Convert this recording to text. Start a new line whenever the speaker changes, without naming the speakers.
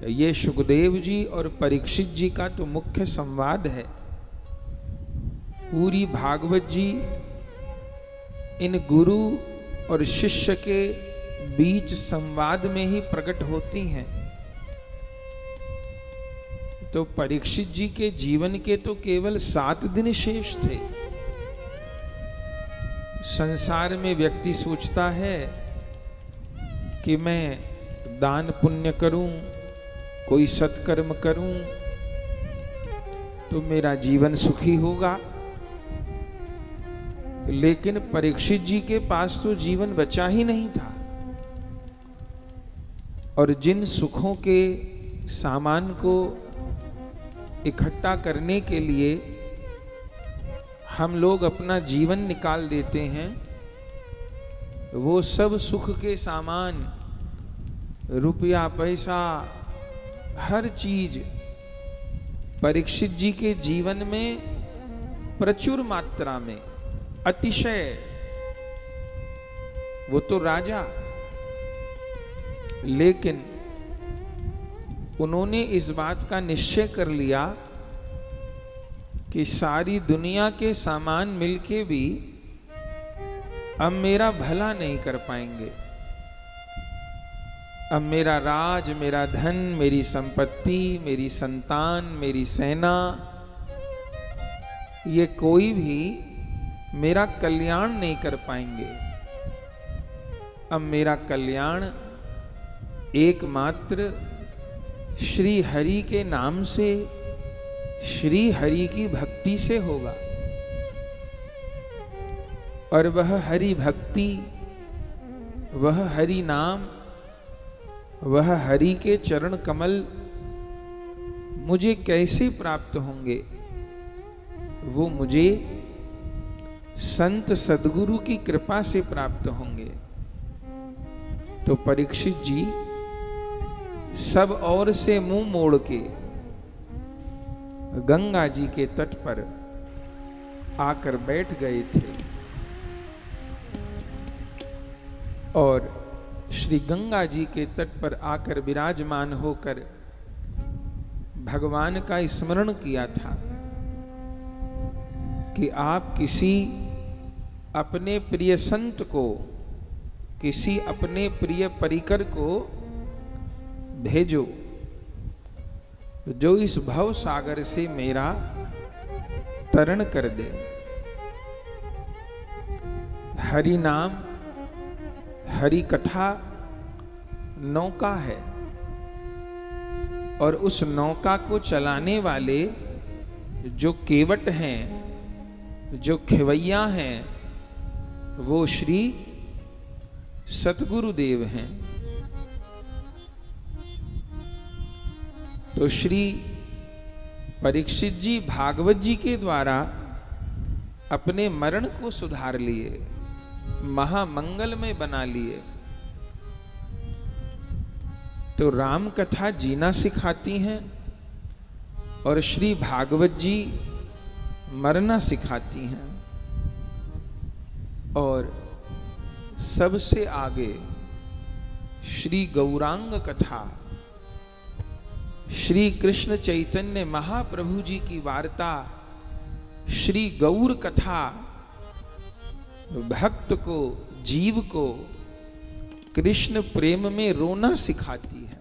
ये सुखदेव जी और परीक्षित जी का तो मुख्य संवाद है। पूरी भागवत जी इन गुरु और शिष्य के बीच संवाद में ही प्रकट होती हैं। तो परीक्षित जी के जीवन के तो केवल 7 दिन शेष थे। संसार में व्यक्ति सोचता है कि मैं दान पुण्य करूं, कोई सत्कर्म करूं तो मेरा जीवन सुखी होगा। लेकिन परीक्षित जी के पास तो जीवन बचा ही नहीं था। और जिन सुखों के सामान को इकट्ठा करने के लिए हम लोग अपना जीवन निकाल देते हैं, वो सब सुख के सामान, रुपया पैसा, हर चीज परीक्षित जी के जीवन में प्रचुर मात्रा में, अतिशय। वो तो राजा, लेकिन उन्होंने इस बात का निश्चय कर लिया कि सारी दुनिया के सामान मिलके भी अब मेरा भला नहीं कर पाएंगे। अब मेरा राज, मेरा धन, मेरी संपत्ति, मेरी संतान, मेरी सेना, ये कोई भी मेरा कल्याण नहीं कर पाएंगे। अब मेरा कल्याण एकमात्र श्री हरि के नाम से, श्री हरि की भक्ति से होगा। और वह हरि भक्ति, वह हरि नाम, वह हरि के चरण कमल मुझे कैसे प्राप्त होंगे? वो मुझे संत सद्गुरु की कृपा से प्राप्त होंगे। तो परीक्षित जी सब ओर से मुंह मोड़ के गंगा जी के तट पर आकर बैठ गए थे। और श्री गंगा जी के तट पर आकर विराजमान होकर भगवान का स्मरण किया था कि आप किसी अपने प्रिय संत को, किसी अपने प्रिय परिकर को भेजो जो इस भव सागर से मेरा तरण कर दे। हरि नाम, हरि कथा नौका है, और उस नौका को चलाने वाले जो केवट हैं, जो खेवैया हैं, वो श्री सतगुरुदेव हैं। तो श्री परीक्षित जी भागवत जी के द्वारा अपने मरण को सुधार लिए, महामंगल में बना लिए। तो राम कथा जीना सिखाती हैं और श्री भागवत जी मरना सिखाती हैं। और सबसे आगे श्री गौरांग कथा, श्री कृष्ण चैतन्य महाप्रभु जी की वार्ता, श्री गौर कथा भक्त को, जीव को कृष्ण प्रेम में रोना सिखाती है।